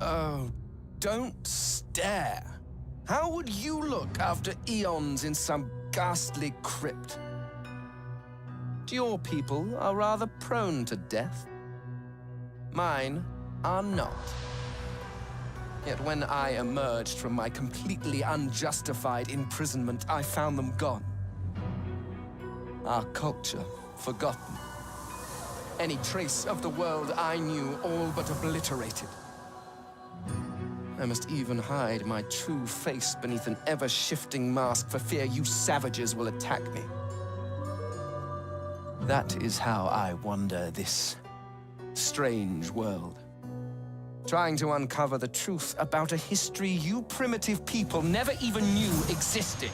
Oh, don't stare. How would you look after eons in some ghastly crypt? Your people are rather prone to death. Mine are not. Yet when I emerged from my completely unjustified imprisonment, I found them gone. Our culture forgotten. Any trace of the world I knew all but obliterated. I must even hide my true face beneath an ever-shifting mask for fear you savages will attack me. That is how I wander this strange world. Trying to uncover the truth about a history you primitive people never even knew existed.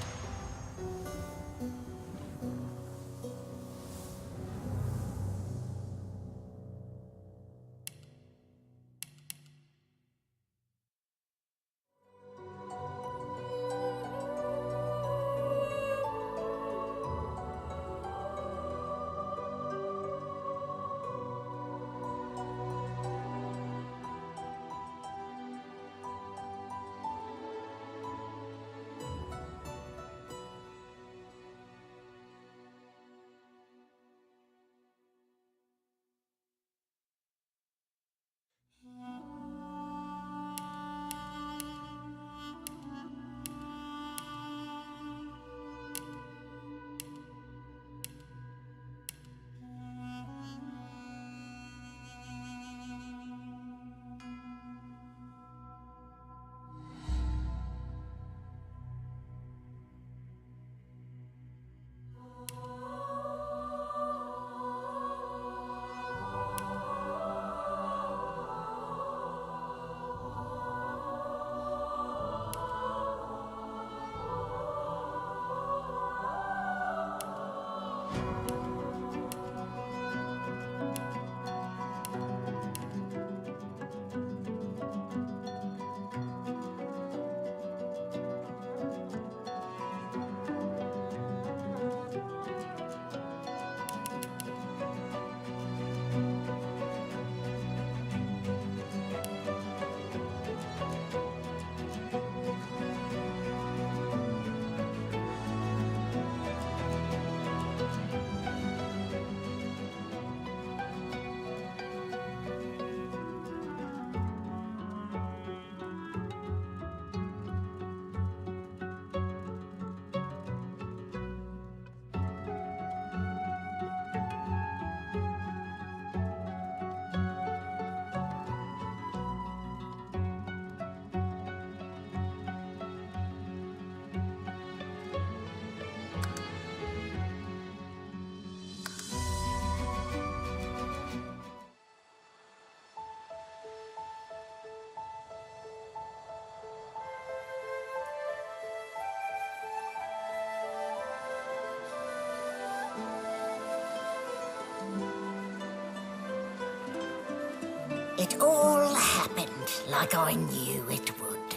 It all happened like I knew it would.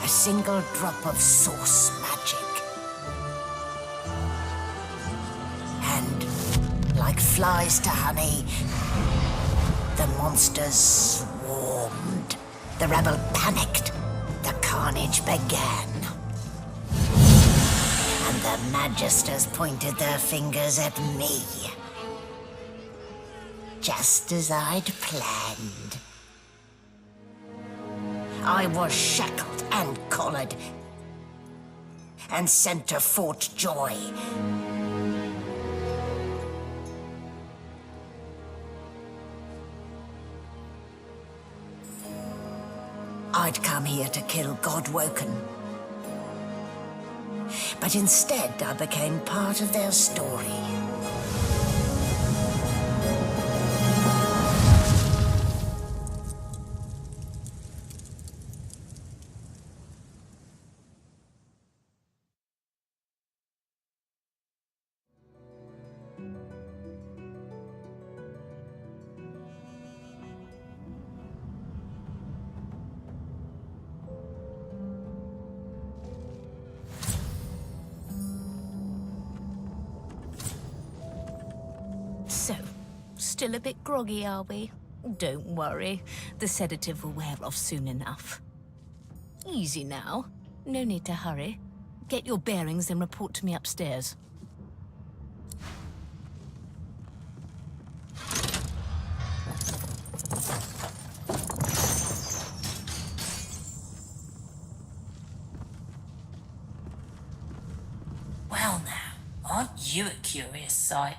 A single drop of source magic. And, like flies to honey, the monsters swarmed. The rebel panicked. The carnage began. And the Magisters pointed their fingers at me. Just as I'd planned. I was shackled and collared and sent to Fort Joy. I'd come here to kill Godwoken. But instead I became part of their story. Still a bit groggy, are we? Don't worry. The sedative will wear off soon enough. Easy now. No need to hurry. Get your bearings and report to me upstairs. Well now, aren't you a curious sight?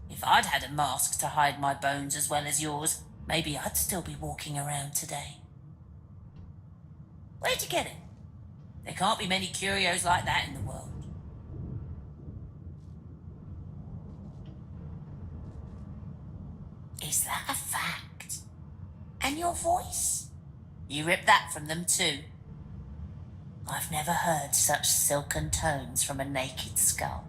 If I'd had a mask to hide my bones as well as yours, maybe I'd still be walking around today. Where'd you get it? There can't be many curios like that in the world. Is that a fact? And your voice? You ripped that from them too. I've never heard such silken tones from a naked skull.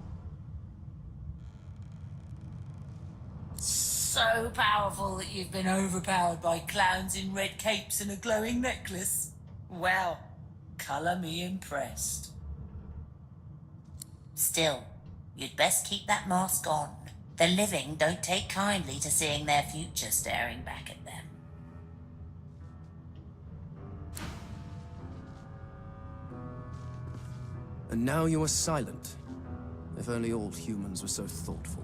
So powerful that you've been overpowered by clowns in red capes and a glowing necklace? Well, colour me impressed. Still, you'd best keep that mask on. The living don't take kindly to seeing their future staring back at them. And now you are silent. If only all humans were so thoughtful.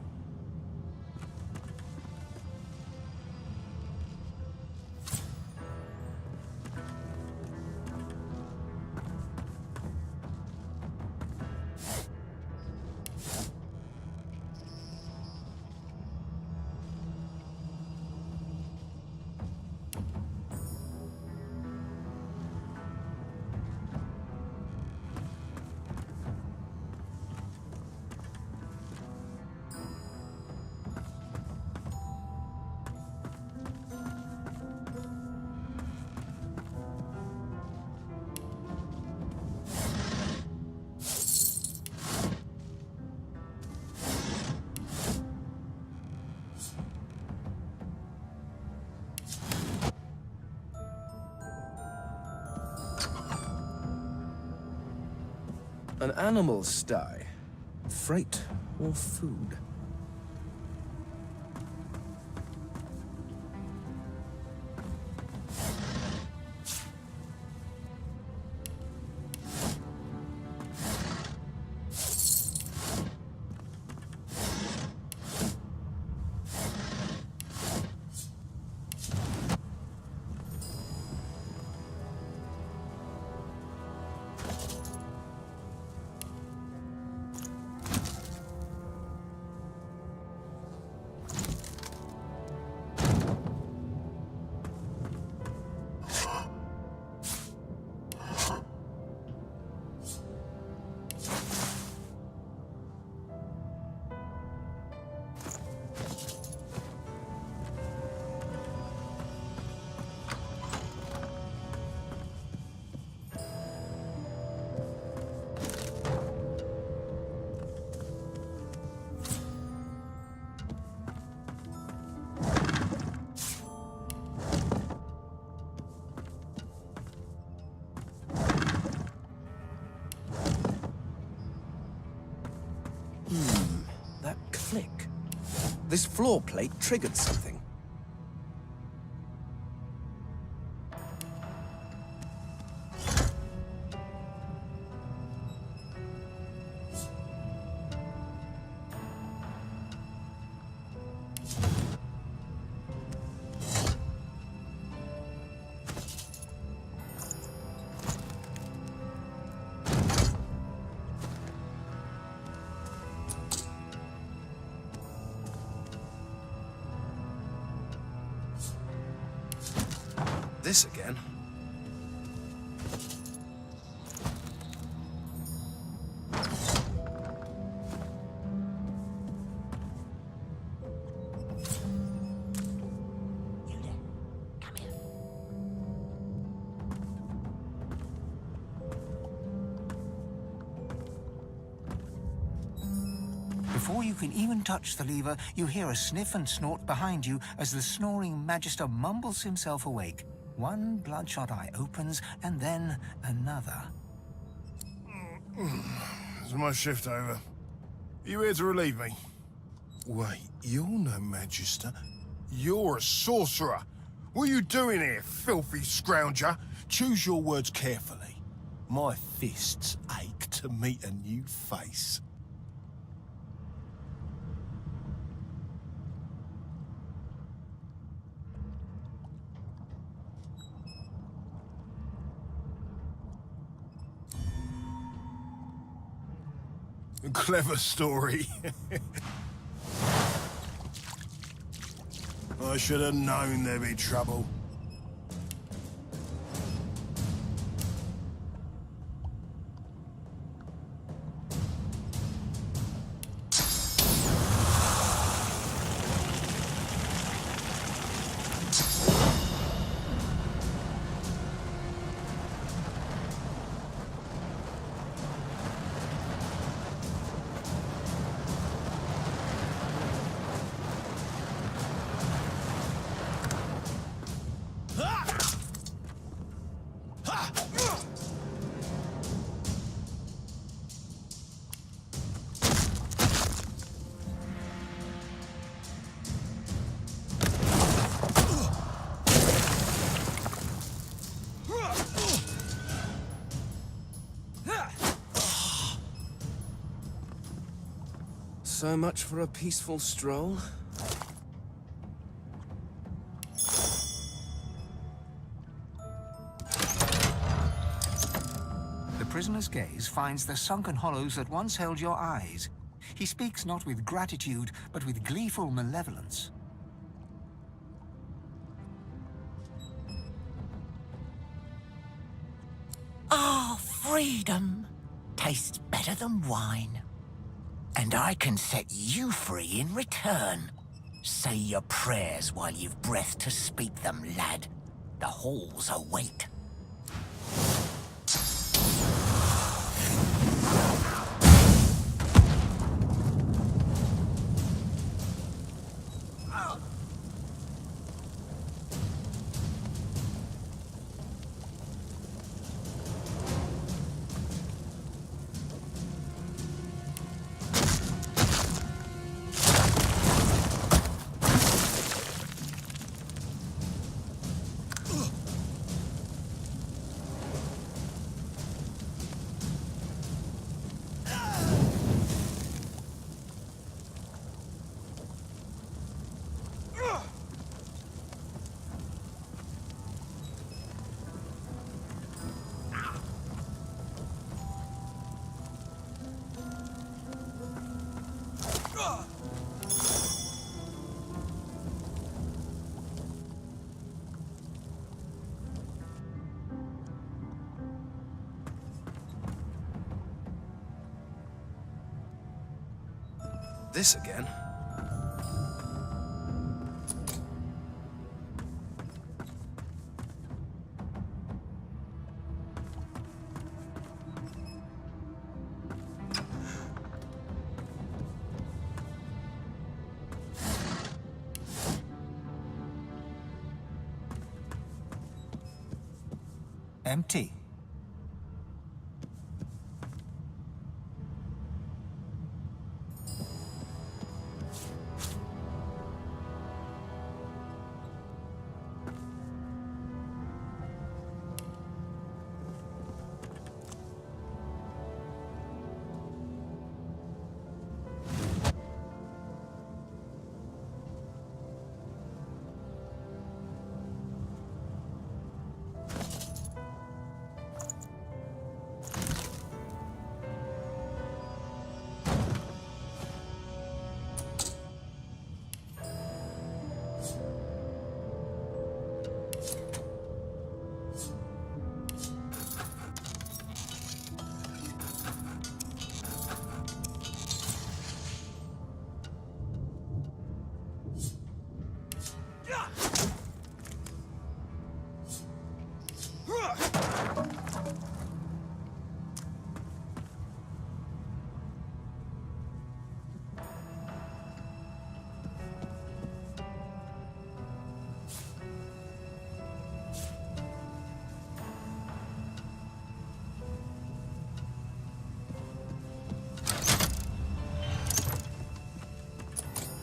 An animal sty. Freight or food? That click. This floor plate triggered something. This again. Come here. Before you can even touch the lever, you hear a sniff and snort behind you as the snoring Magister mumbles himself awake. One bloodshot eye opens, and then another. Is my shift over? Are you here to relieve me? Wait, you're no Magister. You're a sorcerer. What are you doing here, filthy scrounger? Choose your words carefully. My fists ache to meet a new face. Clever story. I should have known there'd be trouble. So much for a peaceful stroll. The prisoner's gaze finds the sunken hollows that once held your eyes. He speaks not with gratitude, but with gleeful malevolence. Ah, freedom tastes better than wine. And I can set you free in return. Say your prayers while you've breath to speak them, lad. The halls await. This again? Empty.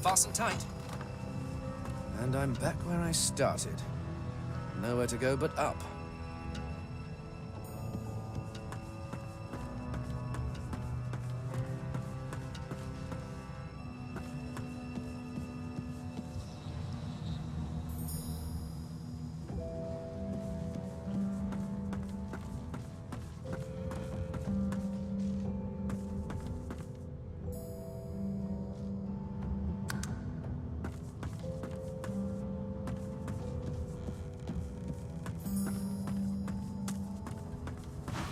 Fasten tight. And I'm back where I started. Nowhere to go but up.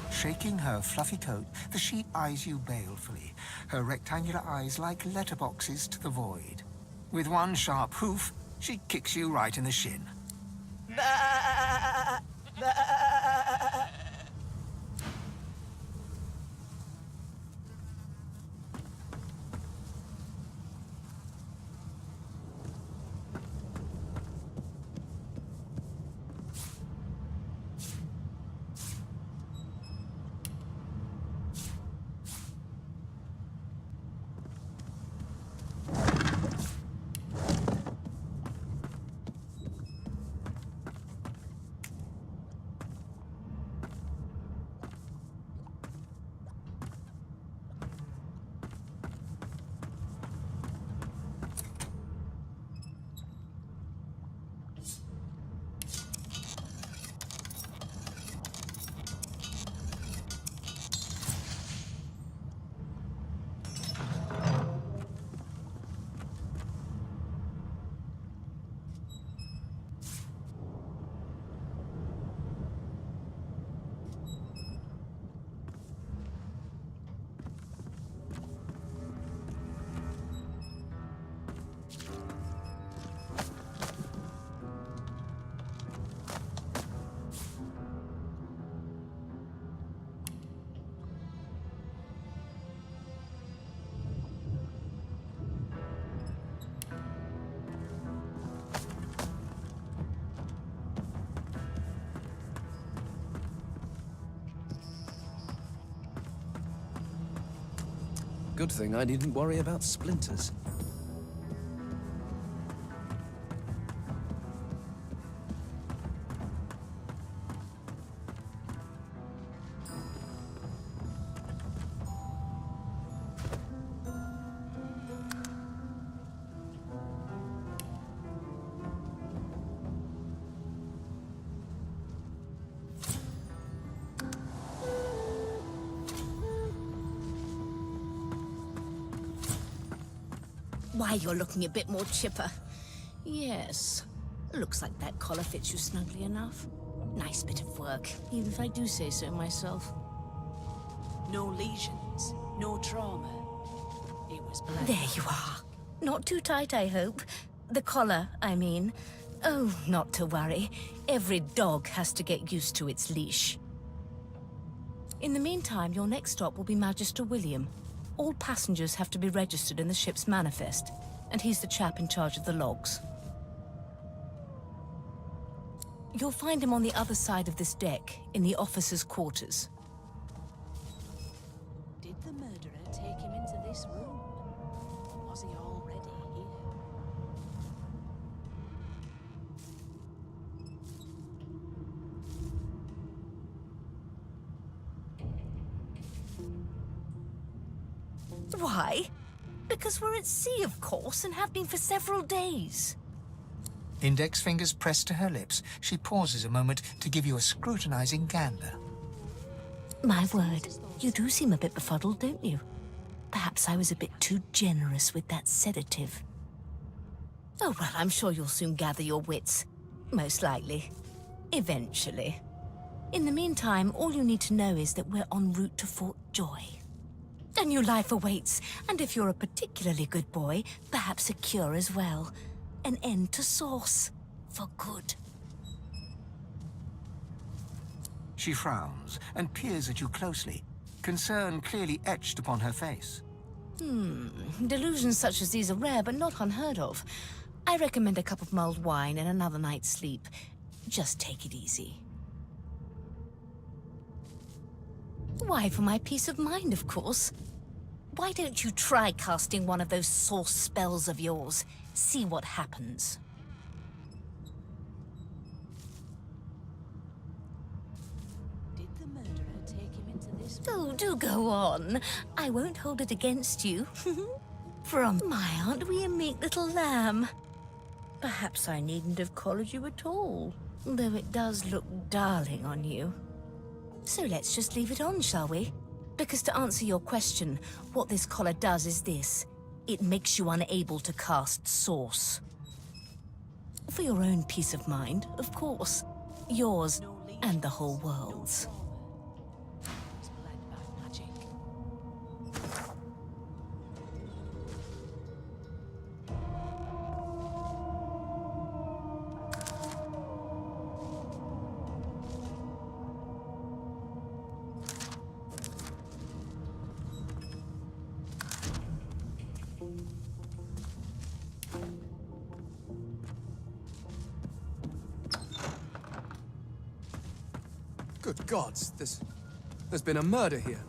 Shaking her fluffy coat, the sheep eyes you balefully, her rectangular eyes like letterboxes to the void. With one sharp hoof, she kicks you right in the shin. Good thing I needn't worry about splinters. Why, you're looking a bit more chipper. Yes. Looks like that collar fits you snugly enough. Nice bit of work, even if I do say so myself. No lesions, no trauma. It was black. There you are. Not too tight, I hope. The collar, I mean. Oh, not to worry. Every dog has to get used to its leash. In the meantime, your next stop will be Magister William. All passengers have to be registered in the ship's manifest, and he's the chap in charge of the logs. You'll find him on the other side of this deck, in the officers' quarters. Did the murderer take him into this room? Or was he already here? Why? Because we're at sea, of course, and have been for several days. Index fingers pressed to her lips, she pauses a moment to give you a scrutinizing gander. My word, you do seem a bit befuddled, don't you? Perhaps I was a bit too generous with that sedative. Oh, well, I'm sure you'll soon gather your wits. Most likely. Eventually. In the meantime, all you need to know is that we're en route to Fort Joy. A new life awaits, and if you're a particularly good boy, perhaps a cure as well. An end to Sauce. For good. She frowns and peers at you closely, concern clearly etched upon her face. Delusions such as these are rare, but not unheard of. I recommend a cup of mulled wine and another night's sleep. Just take it easy. Why, for my peace of mind, of course. Why don't you try casting one of those Sauce spells of yours? See what happens. Oh, do go on. I won't hold it against you. From my, aren't we a meek little lamb? Perhaps I needn't have collared you at all, though it does look darling on you. So let's just leave it on, shall we? Because to answer your question, what this collar does is this. It makes you unable to cast Source. For your own peace of mind, of course. Yours and the whole world's. It's bled by magic. Good gods, there's been a murder here.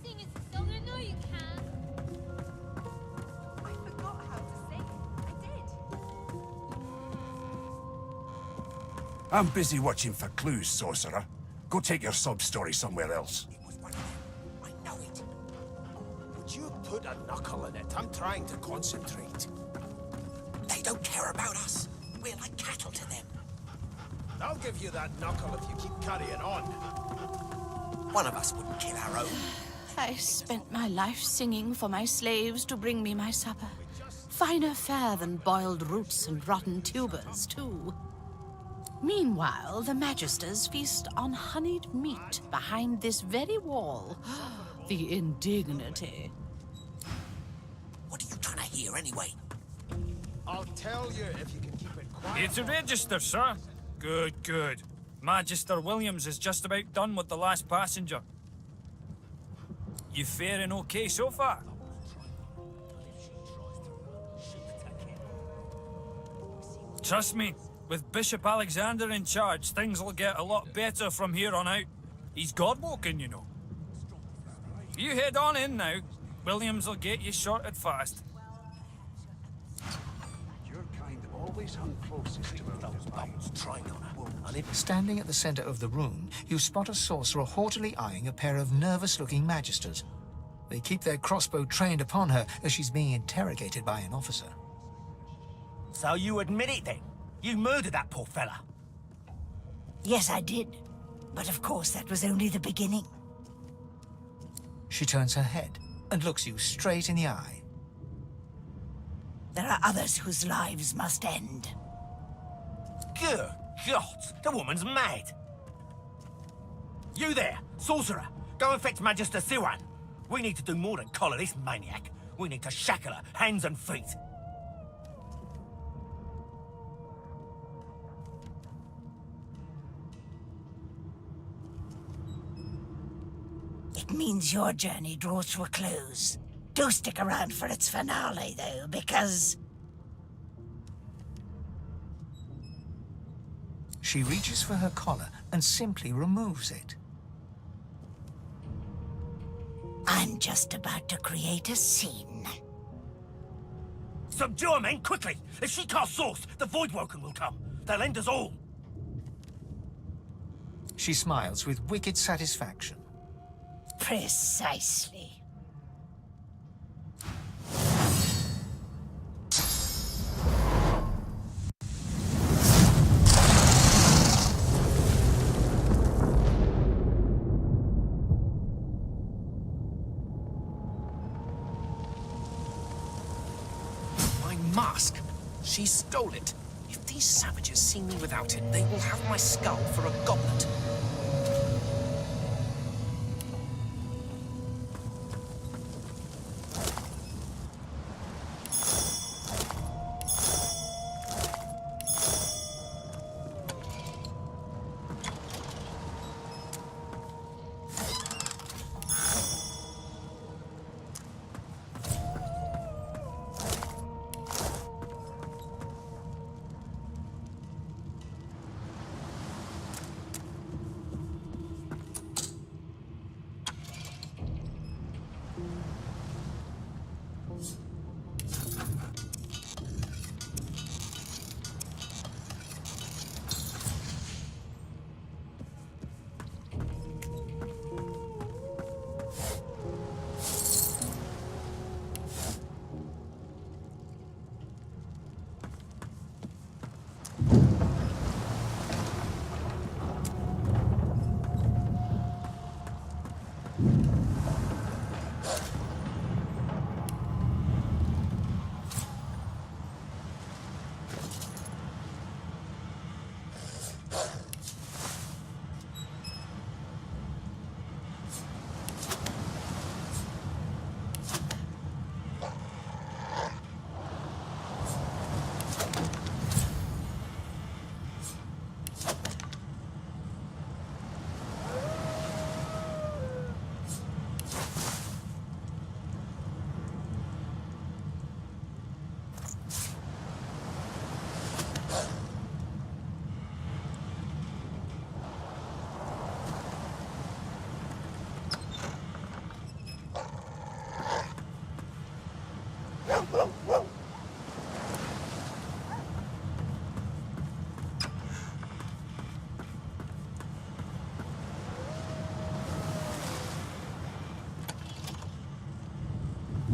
Sing us a song, I know you can. I forgot how to sing. I did. I'm busy watching for clues, sorcerer. Go take your sub-story somewhere else. It was one of them. I know it. Would you put a knuckle in it? I'm trying to concentrate. They don't care about us. We're like cattle to them. I'll give you that knuckle if you keep carrying on. One of us wouldn't kill our own. I spent my life singing for my slaves to bring me my supper. Finer fare than boiled roots and rotten tubers, too. Meanwhile, the Magisters feast on honeyed meat behind this very wall. The indignity. What are you trying to hear anyway? I'll tell you if you can keep it quiet. It's a register, sir. Good, good. Magister Williams is just about done with the last passenger. You faring okay so far? Trust me, with Bishop Alexander in charge, things will get a lot better from here on out. He's God-woken, you know. You head on in now. Williams will get you sorted fast. Your kind always hung closest to our Bums trying on her. Standing at the center of the room, you spot a sorcerer haughtily eyeing a pair of nervous-looking magisters. They keep their crossbow trained upon her as she's being interrogated by an officer. So you admit it then? You murdered that poor fella? Yes, I did. But of course, that was only the beginning. She turns her head and looks you straight in the eye. There are others whose lives must end. Good God, the woman's mad. You there, sorcerer, go and fetch Magister Siwan. We need to do more than collar this maniac. We need to shackle her, hands and feet. It means your journey draws to a close. Do stick around for its finale, though, because... She reaches for her collar and simply removes it. I'm just about to create a scene. Subdue her, men, quickly! If she casts Source, the Voidwoken will come. They'll end us all. She smiles with wicked satisfaction. Precisely. My mask! She stole it. If these savages see me without it, they will have my skull for a goblet.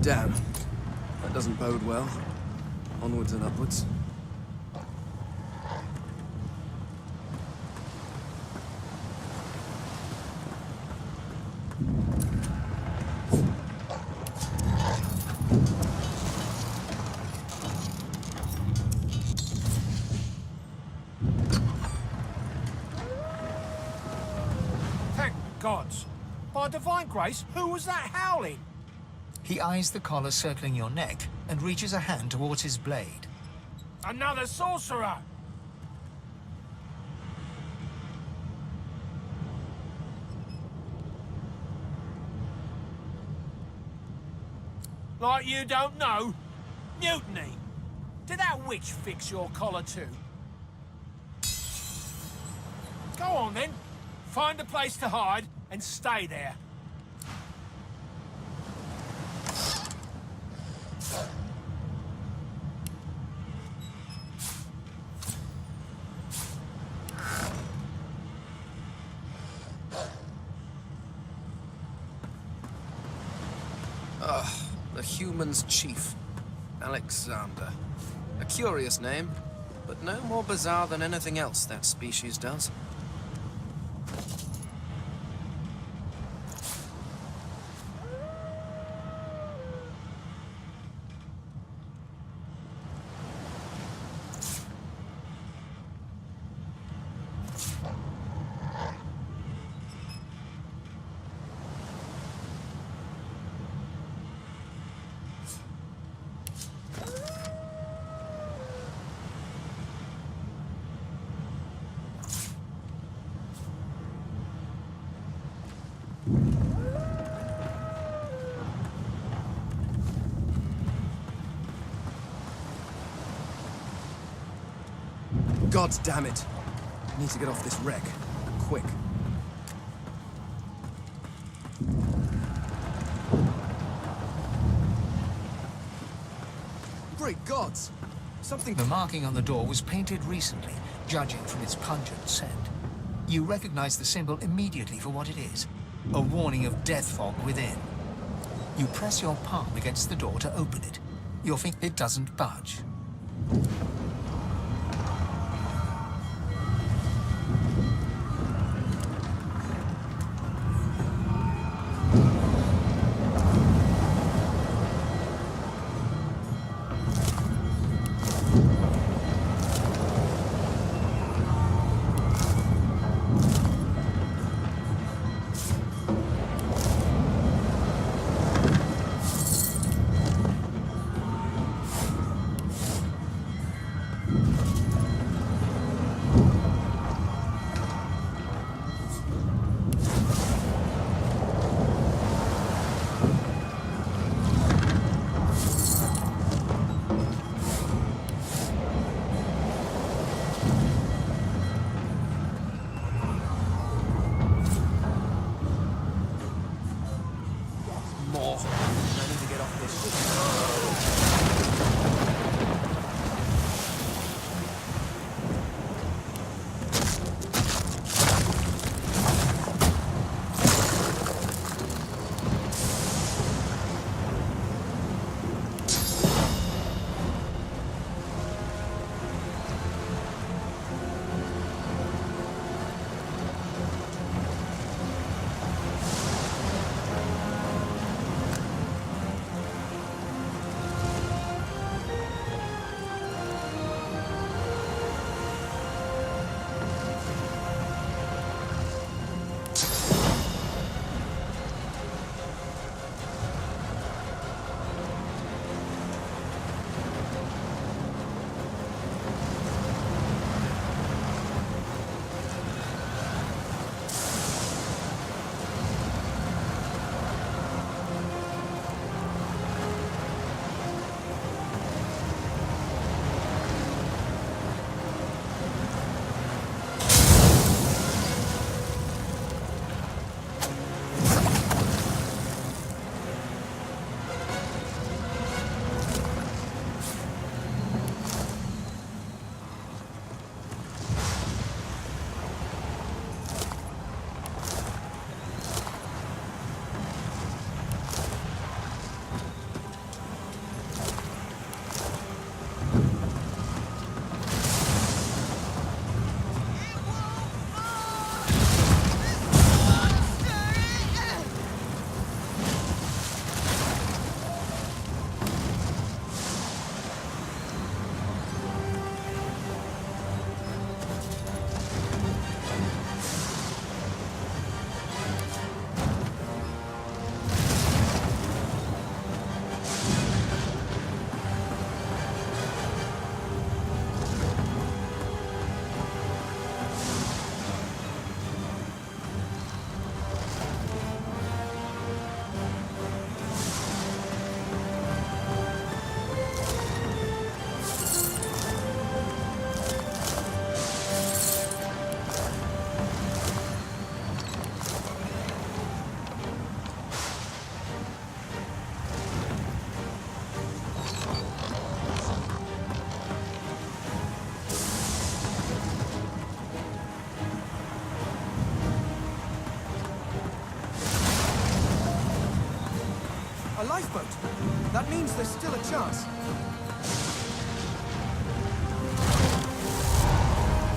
Damn. That doesn't bode well. Onwards and upwards. Thank gods. By divine grace, who was that howling? He eyes the collar circling your neck and reaches a hand towards his blade. Another sorcerer! Like you don't know? Mutiny! Did that witch fix your collar too? Go on then. Find a place to hide and stay there. The human's chief, Alexander. A curious name, but no more bizarre than anything else that species does. God damn it! I need to get off this wreck. Quick. Great gods! Something... The marking on the door was painted recently, judging from its pungent scent. You recognize the symbol immediately for what it is. A warning of death fog within. You press your palm against the door to open it. Your finger... It doesn't budge. lifeboat! That means there's still a chance.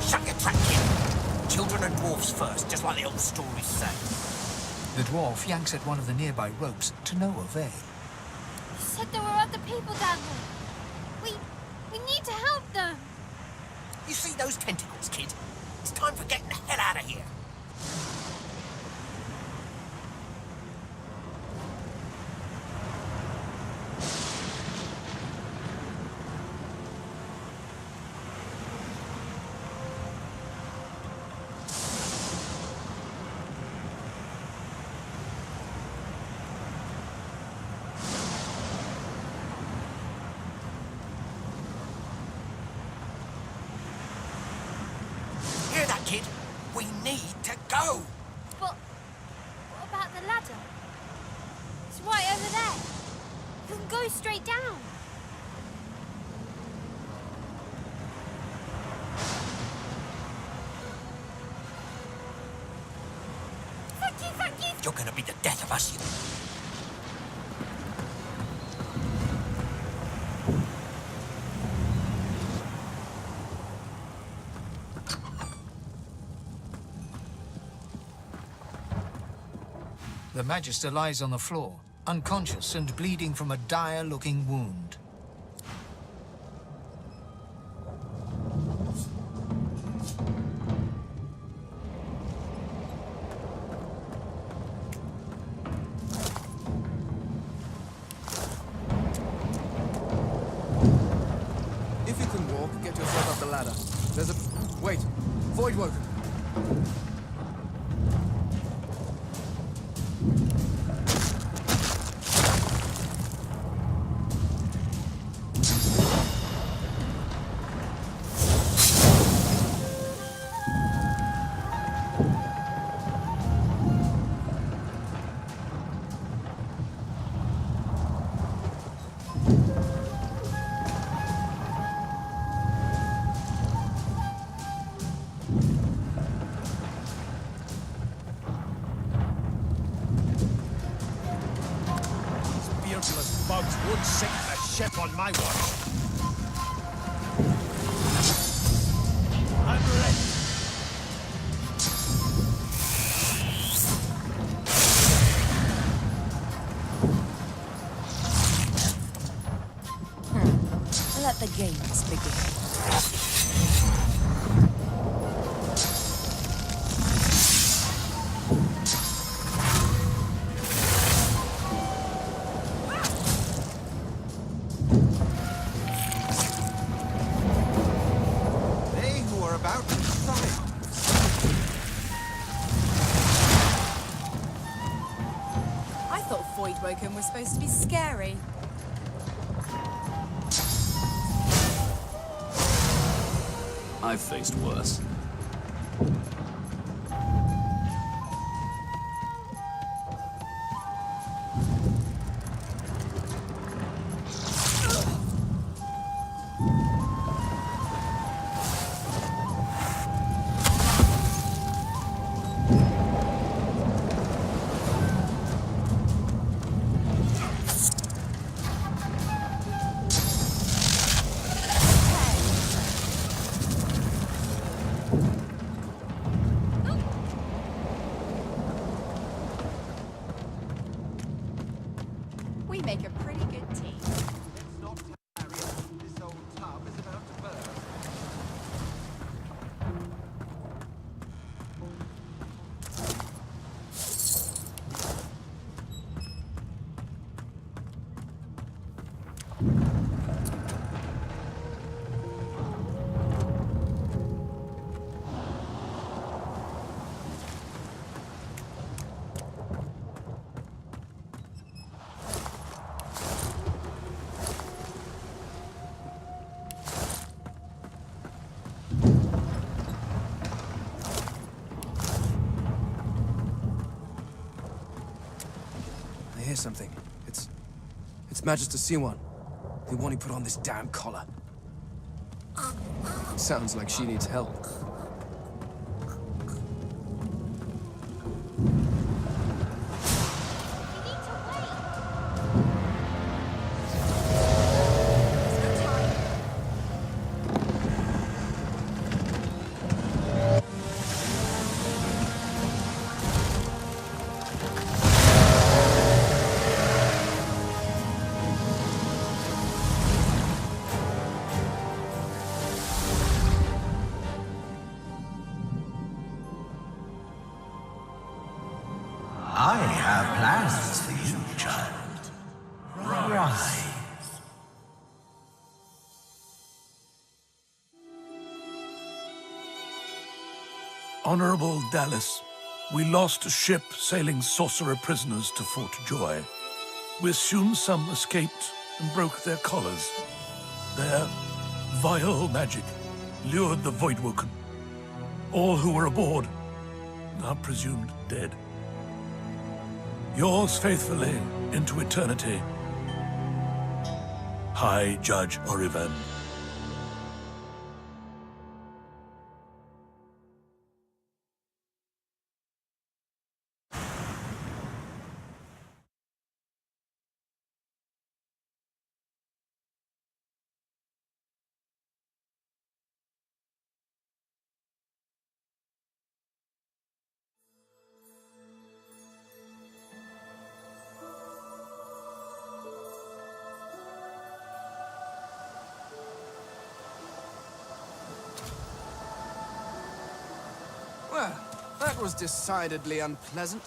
Shut your trap, kid. Children and dwarfs first, just like the old stories say. The dwarf yanks at one of the nearby ropes to no avail. You said there were other people down there. We need to help them. You see those tentacles, kid? It's time for getting the hell out of here. Hear that, kid? We need to go. But what about the ladder? It's right over there. You can go straight down. Thank you. You're gonna be the death of us, you. The Magister lies on the floor, unconscious and bleeding from a dire-looking wound. If you can walk, get yourself up the ladder. There's a... Wait. Void woken. Beardless bugs would sink the ship on my watch. I'm ready. Let the games begin. They who are about to triumph. I thought Void Woken was supposed to be scary. I've faced worse. We make a pretty good team. This old tub is about to burst. I hear something. It's Magister C1. The one who put on this damn collar. Sounds like she needs help. We need to wait. Honorable Dallas, we lost a ship sailing sorcerer prisoners to Fort Joy. We assume some escaped and broke their collars. Their vile magic lured the Voidwoken. All who were aboard are presumed dead. Yours faithfully into eternity, High Judge Orivan. Well, that was decidedly unpleasant.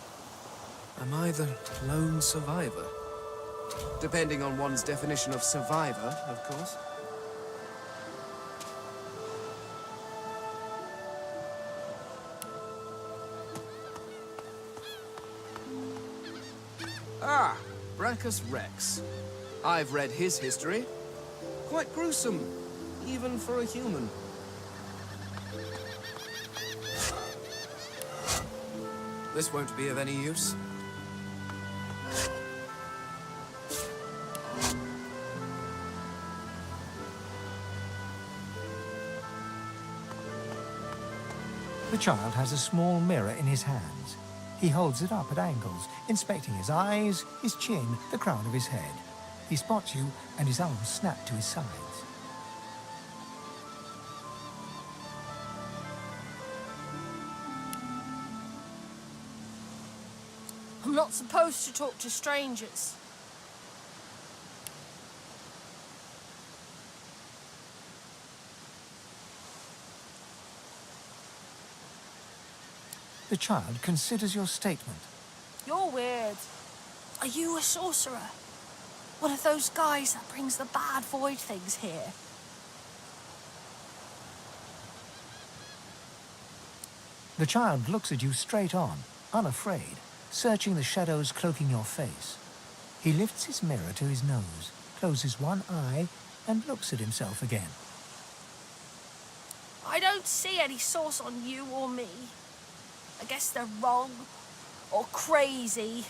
Am I the lone survivor? Depending on one's definition of survivor, of course. Ah, Brachus Rex. I've read his history. Quite gruesome, even for a human. This won't be of any use. The child has a small mirror in his hands. He holds it up at angles, inspecting his eyes, his chin, the crown of his head. He spots you, and his arms snap to his sides. I'm not supposed to talk to strangers. The child considers your statement. You're weird. Are you a sorcerer? One of those guys that brings the bad void things here? The child looks at you straight on, unafraid, searching the shadows cloaking your face. He lifts his mirror to his nose, closes one eye, and looks at himself again. I don't see any source on you or me. I guess they're wrong or crazy.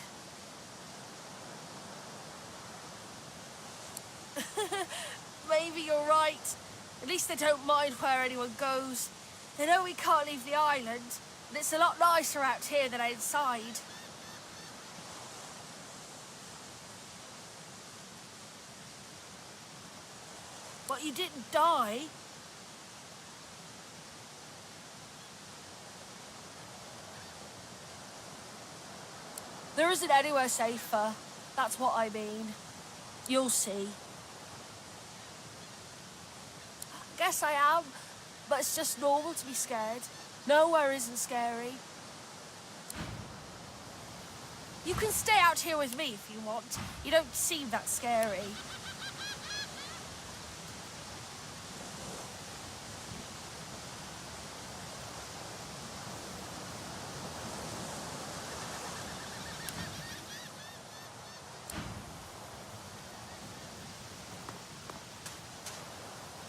Maybe you're right. At least they don't mind where anyone goes. They know we can't leave the island, and it's a lot nicer out here than outside. But you didn't die. There isn't anywhere safer. That's what I mean. You'll see. Guess I am, but it's just normal to be scared. Nowhere isn't scary. You can stay out here with me if you want. You don't seem that scary.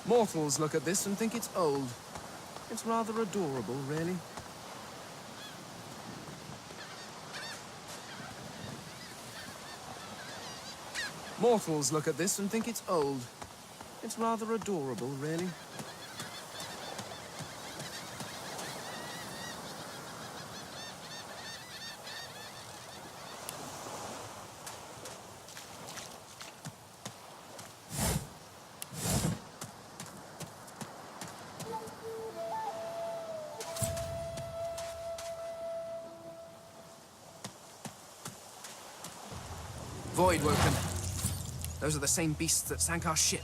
Mortals look at this and think it's old. It's rather adorable, really. Mortals look at this and think it's old. It's rather adorable, really. Voidwoken. Those are the same beasts that sank our ship.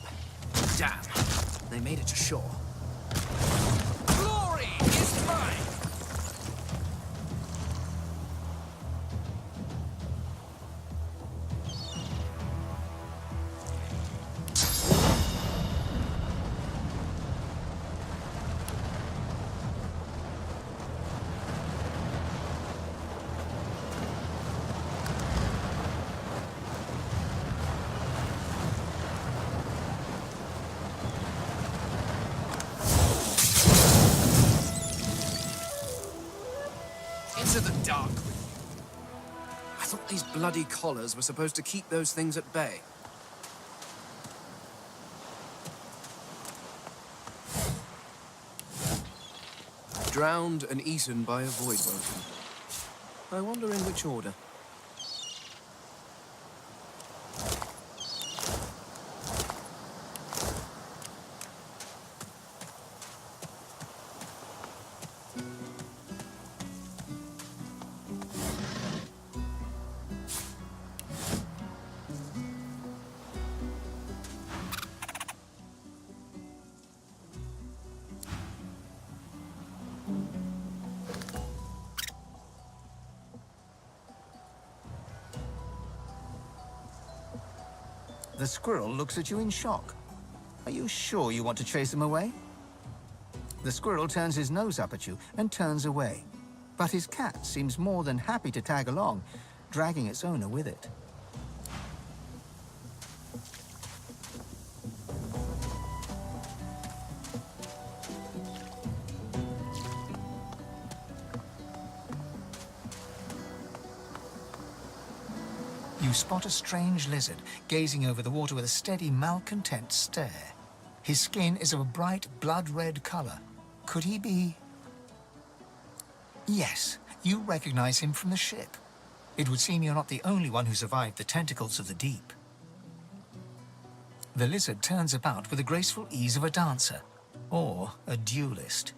Damn. They made it to shore. Glory is mine! dark with you. I thought these bloody collars were supposed to keep those things at bay. Drowned and eaten by a void woken. I wonder in which order. The squirrel looks at you in shock. Are you sure you want to chase him away? The squirrel turns his nose up at you and turns away. But his cat seems more than happy to tag along, dragging its owner with it. You spot a strange lizard gazing over the water with a steady, malcontent stare. His skin is of a bright, blood-red color. Could he be... Yes, you recognize him from the ship. It would seem you're not the only one who survived the tentacles of the deep. The lizard turns about with the graceful ease of a dancer, or a duelist.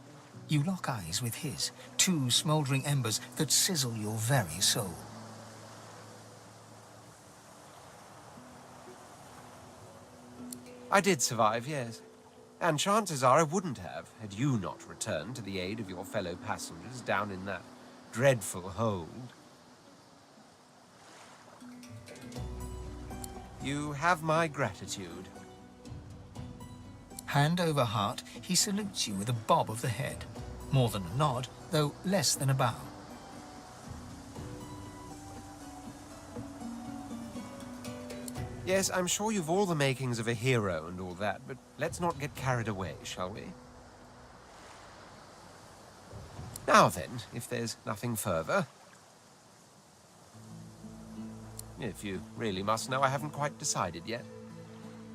You lock eyes with his, two smoldering embers that sizzle your very soul. I did survive, yes. And chances are I wouldn't have, had you not returned to the aid of your fellow passengers down in that dreadful hold. You have my gratitude. Hand over heart, he salutes you with a bob of the head. More than a nod, though less than a bow. Yes, I'm sure you've all the makings of a hero and all that, but let's not get carried away, shall we? Now then, if there's nothing further... If you really must know, I haven't quite decided yet.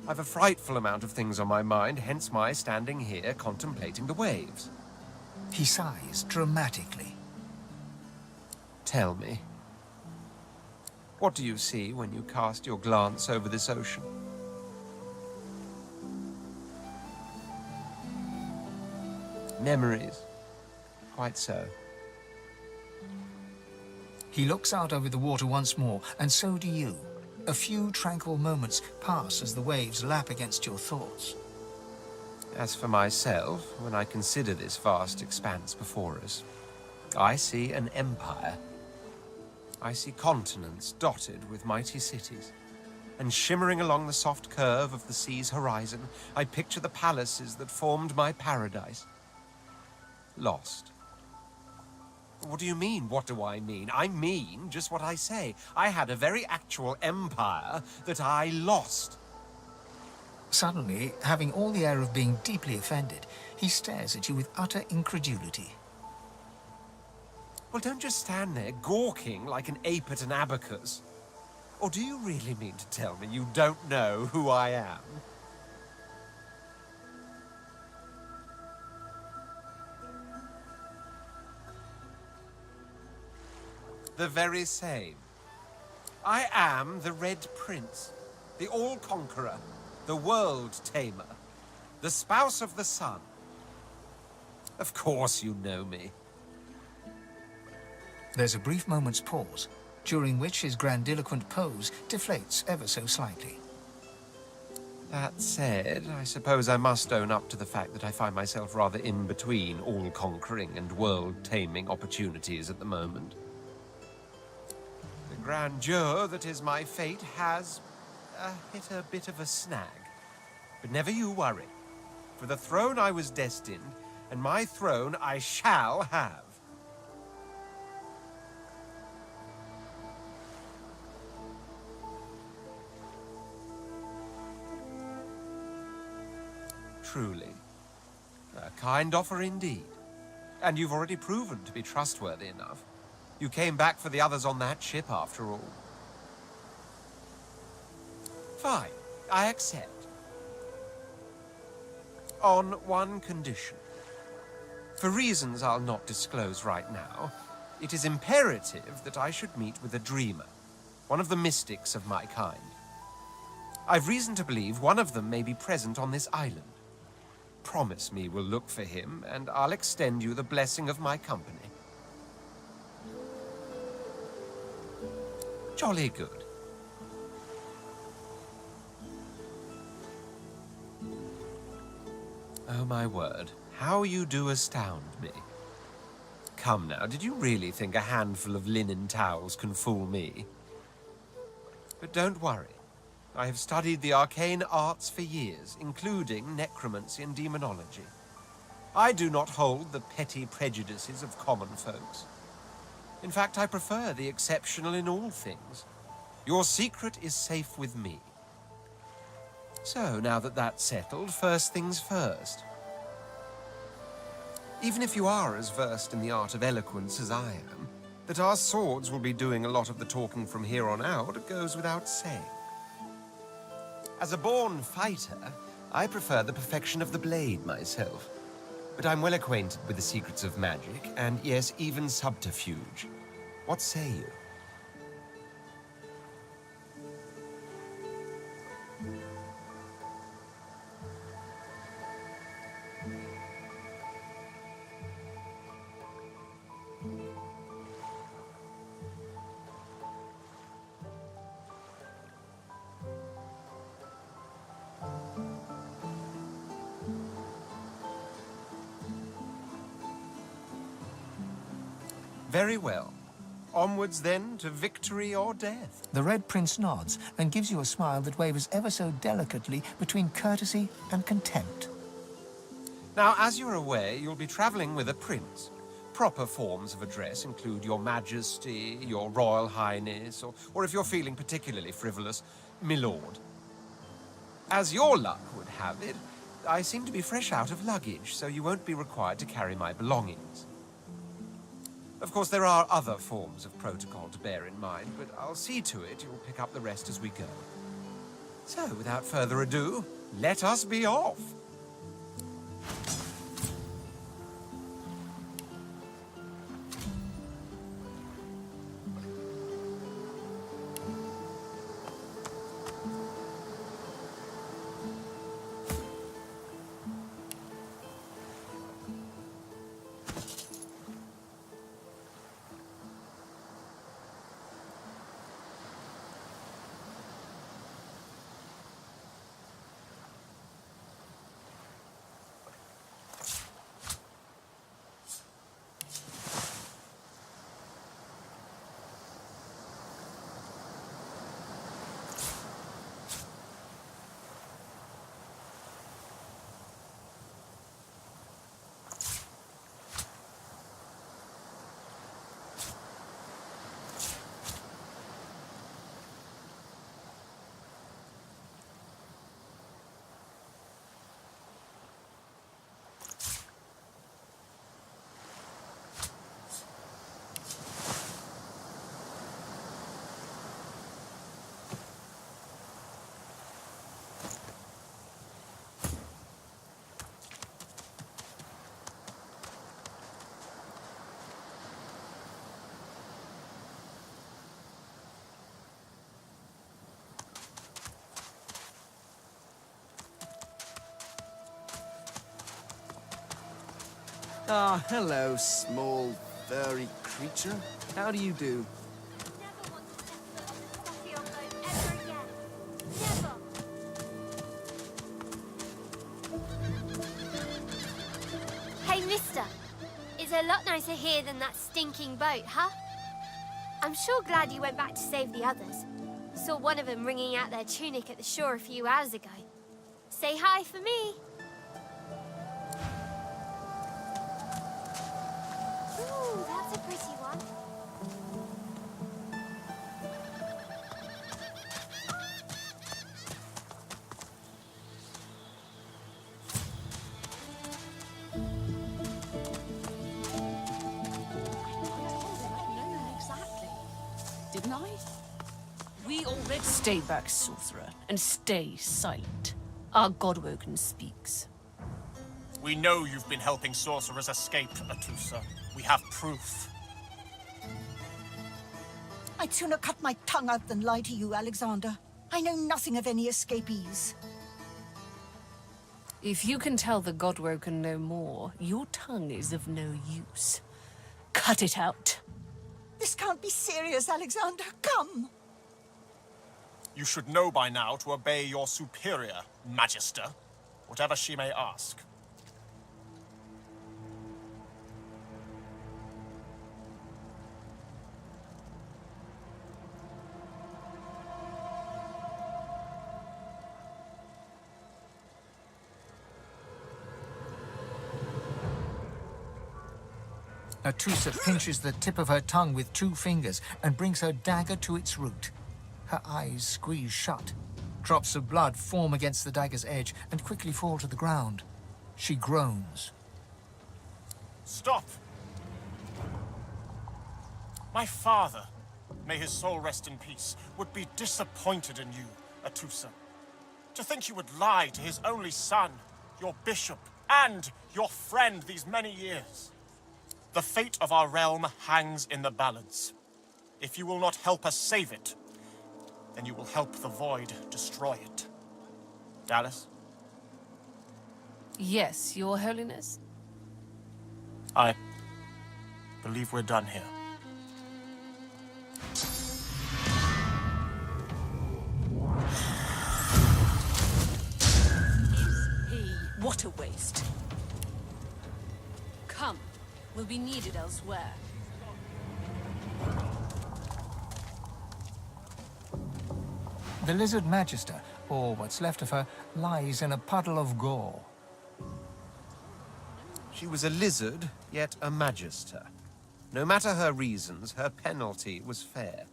I've a frightful amount of things on my mind, hence my standing here contemplating the waves. He sighs dramatically. Tell me. What do you see when you cast your glance over this ocean? Memories. Quite so. He looks out over the water once more, and so do you. A few tranquil moments pass as the waves lap against your thoughts. As for myself, when I consider this vast expanse before us, I see an empire. I see continents dotted with mighty cities, and shimmering along the soft curve of the sea's horizon, I picture the palaces that formed my paradise. Lost. What do you mean, what do I mean? I mean just what I say. I had a very actual empire that I lost. Suddenly, having all the air of being deeply offended, he stares at you with utter incredulity. Well, don't just stand there gawking like an ape at an abacus. Or do you really mean to tell me you don't know who I am? The very same. I am the Red Prince, the All-Conqueror, the World-Tamer, the Spouse of the Sun. Of course you know me. There's a brief moment's pause, during which his grandiloquent pose deflates ever so slightly. That said, I suppose I must own up to the fact that I find myself rather in between all-conquering and world-taming opportunities at the moment. The grandeur that is my fate has hit a bit of a snag. But never you worry. For the throne I was destined, and my throne I shall have. Truly. A kind offer indeed. And you've already proven to be trustworthy enough. You came back for the others on that ship, after all. Fine, I accept. On one condition. For reasons I'll not disclose right now, it is imperative that I should meet with a dreamer, one of the mystics of my kind. I've reason to believe one of them may be present on this island. Promise me we'll look for him, and I'll extend you the blessing of my company. Jolly good. Oh, my word. How you do astound me. Come now, did you really think a handful of linen towels can fool me? But don't worry. I have studied the arcane arts for years, including necromancy and demonology. I do not hold the petty prejudices of common folks. In fact, I prefer the exceptional in all things. Your secret is safe with me. So, now that that's settled, first things first. Even if you are as versed in the art of eloquence as I am, that our swords will be doing a lot of the talking from here on out goes without saying. As a born fighter, I prefer the perfection of the blade myself. But I'm well acquainted with the secrets of magic, and yes, even subterfuge. What say you? Very well. Onwards, then, to victory or death. The Red Prince nods and gives you a smile that wavers ever so delicately between courtesy and contempt. Now, as you're aware, you'll be traveling with a prince. Proper forms of address include Your Majesty, Your Royal Highness, or if you're feeling particularly frivolous, Milord. As your luck would have it, I seem to be fresh out of luggage, so you won't be required to carry my belongings. Of course, there are other forms of protocol to bear in mind, but I'll see to it you'll pick up the rest as we go. So, without further ado, let us be off! Ah, hello, small, furry creature. How do you do? Hey, mister. It's a lot nicer here than that stinking boat, huh? I'm sure glad you went back to save the others. Saw one of them wringing out their tunic at the shore a few hours ago. Say hi for me. Ooh, that's a pretty one. Stay back, sorcerer, and stay silent. Our Godwoken speaks. We know you've been helping sorcerers escape, Atusa. We have proof. I'd sooner cut my tongue out than lie to you, Alexander. I know nothing of any escapees. If you can tell the Godwoken no more, your tongue is of no use. Cut it out. This can't be serious, Alexander. Come. You should know by now to obey your superior, Magister, whatever she may ask. Atusa pinches the tip of her tongue with 2 fingers and brings her dagger to its root. Her eyes squeeze shut. Drops of blood form against the dagger's edge and quickly fall to the ground. She groans. Stop! My father, may his soul rest in peace, would be disappointed in you, Atusa. To think you would lie to his only son, your bishop, and your friend these many years. The fate of our realm hangs in the balance. If you will not help us save it, then you will help the Void destroy it. Dallas? Yes, Your Holiness? I believe we're done here. What a waste. Come, we'll be needed elsewhere. The Lizard Magister, or what's left of her, lies in a puddle of gore. She was a lizard, yet a magister. No matter her reasons, her penalty was fair.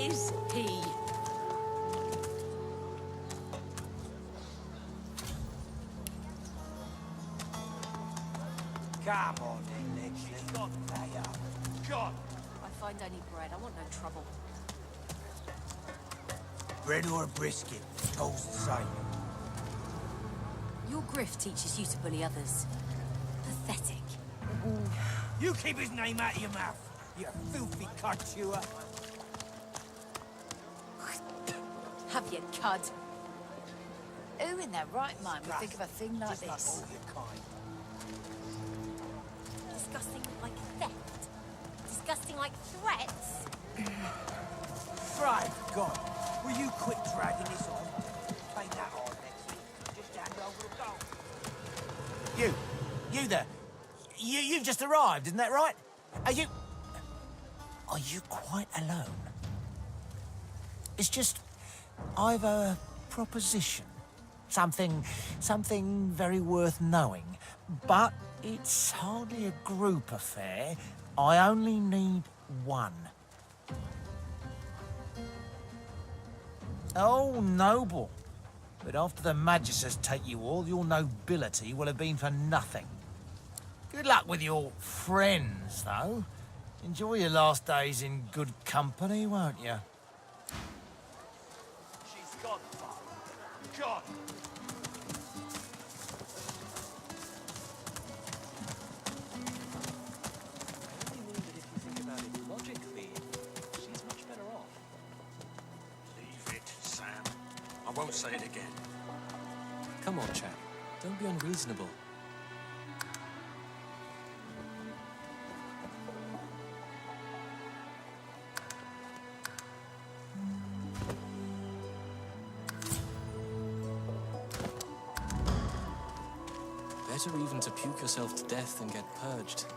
Is he? Come on, then, she's got to pay up. God! I find any bread. I want no trouble. Bread or a brisket, toll's the same. Your grift teaches you to bully others. Pathetic. You keep his name out of your mouth, you filthy cud chewer. Have you, cud? Who in their right mind would think of a thing like Just this? like all your kind. Disgusting like theft. Disgusting like threats. Fry, God, will you quit dragging this on? Play that on next week. Just hand over the goal. You there. You've just arrived, isn't that right? Are you quite alone? It's just, I've a proposition. Something very worth knowing. But it's hardly a group affair. I only need one. Oh, noble. But after the Magisters take you all, your nobility will have been for nothing. Good luck with your friends, though. Enjoy your last days in good company, won't you? She's gone, Father. Gone. Leave it, Sam. I won't say it again. Come on, chap. Don't be unreasonable. Better even to puke yourself to death than get purged.